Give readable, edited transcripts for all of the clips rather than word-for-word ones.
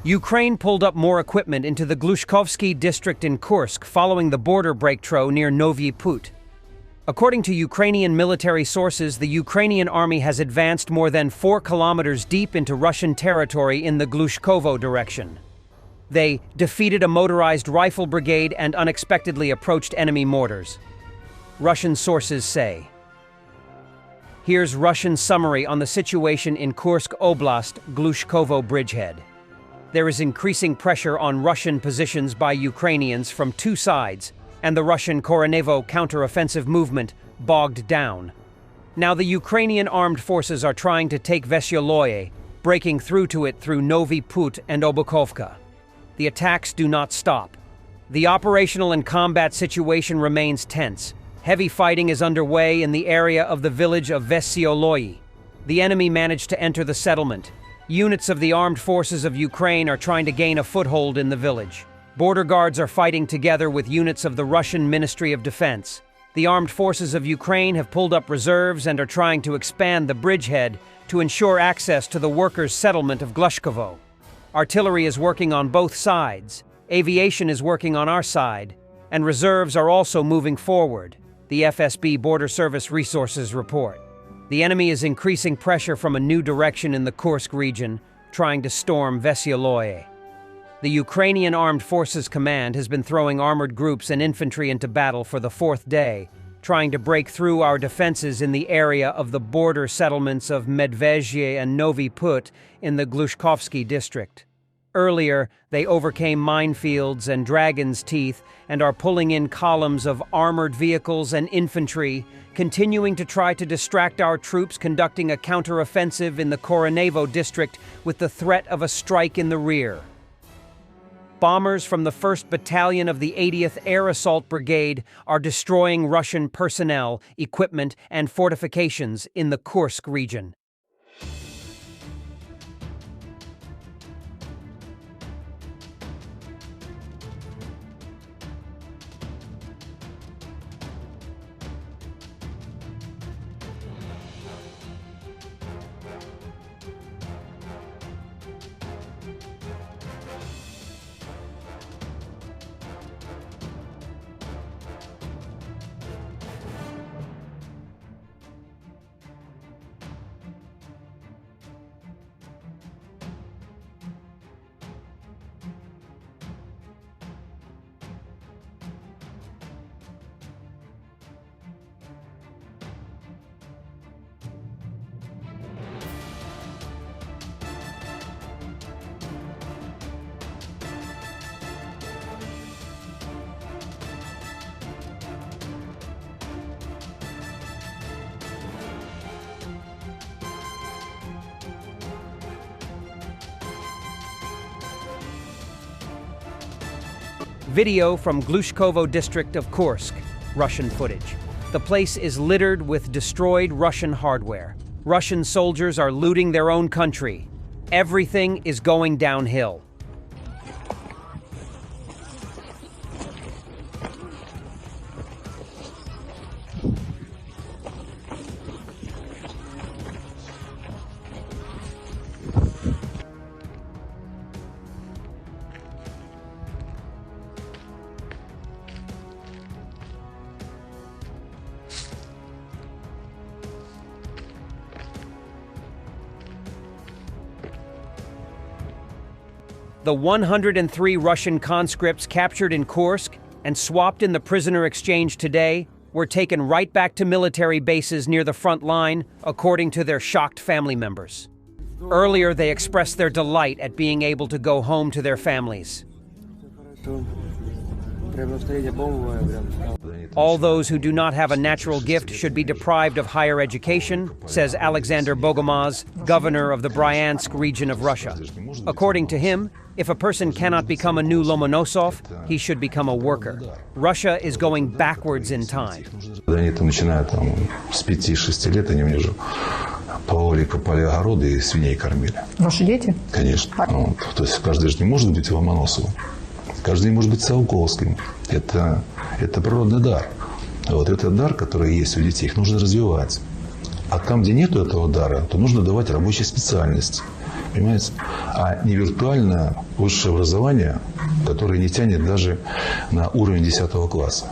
Ukraine pulled up more equipment into the Glushkovsky district in Kursk following the border breakthrough near Novy Put. According to Ukrainian military sources, the Ukrainian army has advanced more than 4 kilometers deep into Russian territory in the Glushkovo direction. They defeated a motorized rifle brigade and unexpectedly approached enemy mortars, Russian sources say. Here's Russian summary on the situation in Kursk Oblast, Glushkovo bridgehead. There is increasing pressure on Russian positions by Ukrainians from 2 sides, and the Russian Koronevo counter-offensive movement bogged down. Now the Ukrainian armed forces are trying to take Vesyoloye, breaking through to it through Novy Put and Obukovka. The attacks do not stop. The operational and combat situation remains tense. Heavy fighting is underway in the area of the village of Vesyoloye. The enemy managed to enter the settlement. Units of the armed forces of Ukraine are trying to gain a foothold in the village. Border guards are fighting together with units of the Russian Ministry of Defense. The armed forces of Ukraine have pulled up reserves and are trying to expand the bridgehead to ensure access to the workers' settlement of Glushkovo. Artillery is working on both sides, aviation is working on our side, and reserves are also moving forward, the FSB Border Service Resources report. The enemy is increasing pressure from a new direction in the Kursk region, trying to storm Vesyoloye. The Ukrainian Armed Forces Command has been throwing armored groups and infantry into battle for the 4th day, trying to break through our defenses in the area of the border settlements of Medvezhye and Novy Put in the Glushkovsky district. Earlier, they overcame minefields and dragon's teeth and are pulling in columns of armored vehicles and infantry, continuing to try to distract our troops conducting a counter-offensive in the Koronevo district with the threat of a strike in the rear. Bombers from the 1st Battalion of the 80th Air Assault Brigade are destroying Russian personnel, equipment, and fortifications in the Kursk region. Video from Glushkovo district of Kursk, Russian footage. The place is littered with destroyed Russian hardware. Russian soldiers are looting their own country. Everything is going downhill. The 103 Russian conscripts captured in Kursk and swapped in the prisoner exchange today were taken right back to military bases near the front line, according to their shocked family members. Earlier, they expressed their delight at being able to go home to their families. All those who do not have a natural gift should be deprived of higher education, says Alexander Bogomaz, governor of the Bryansk region of Russia. According to him, if a person cannot become a new Lomonosov, he should become a worker. Russia is going backwards in time. Начиная с 5-6 лет, они мне же пололи, копали огороды и свиней кормили. Ваши дети? Конечно. То есть каждый же не может быть Ломоносовым. Каждый не может быть Циолковским. Это природный дар. Вот этот дар, который есть у детей, их нужно развивать. А там, где нет этого дара, то нужно давать рабочие специальности. Понимаете? А не виртуальное высшее образование, которое не тянет даже на уровень 10 класса.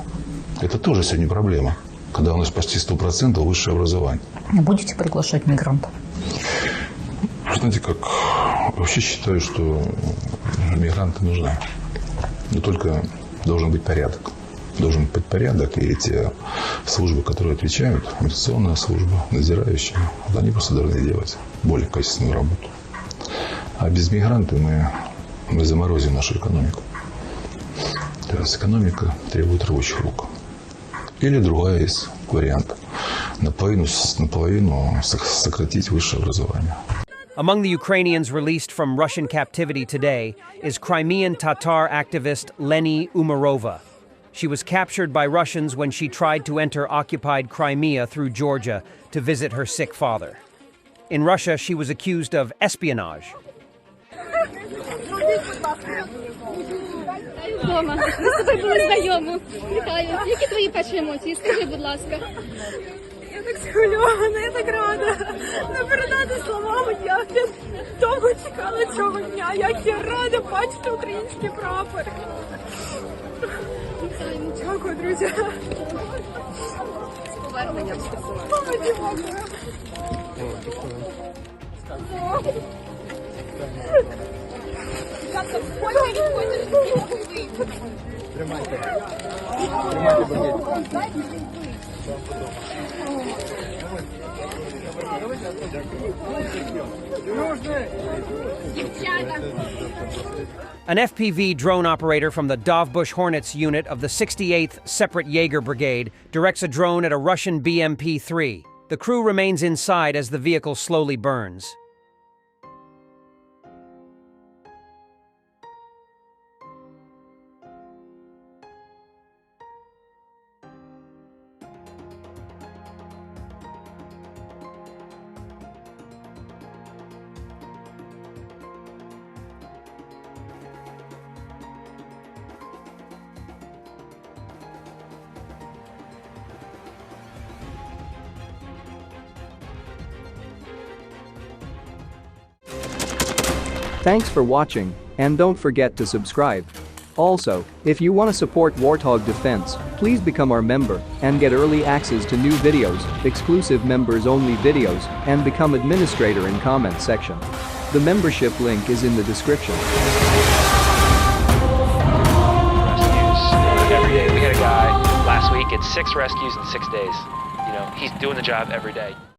Это тоже сегодня проблема, когда у нас почти 100% высшее образование. Будете приглашать мигрантов? Знаете, как вообще считаю, что мигранты нужны. Но только должен быть порядок. Должен быть порядок, и те службы, которые отвечают, миграционная служба, надзирающие, вот они просто должны делать более качественную работу. А без мигрантов мы заморозим нашу экономику. То есть экономика требует рабочих рук. Или другая есть вариант. Наполовину сократить высшее образование. Among the Ukrainians released from Russian captivity today is Crimean Tatar activist Leni Umarova. She was captured by Russians when she tried to enter occupied Crimea through Georgia to visit her sick father. In Russia, she was accused of espionage. Дома. Ми з тобою були знайомі. Вітаю. Які твої перші емоції? Скажи, будь ласка. Я так схвильована, я так рада. Не передати словами, як я довго чекала цього дня, як я рада бачити український прапор. Дякую, друзі. З поверненням. An FPV drone operator from the Dovbush Hornets unit of the 68th Separate Jaeger Brigade directs a drone at a Russian BMP-3. The crew remains inside as the vehicle slowly burns. Thanks for watching, and don't forget to subscribe. Also, if you want to support Warthog Defense, please become our member and get early access to new videos, exclusive members-only videos, and become administrator in comment section. The membership link is in the description. Rescues every day. We had a guy last week, it's 6 rescues in 6 days. You know, he's doing the job every day.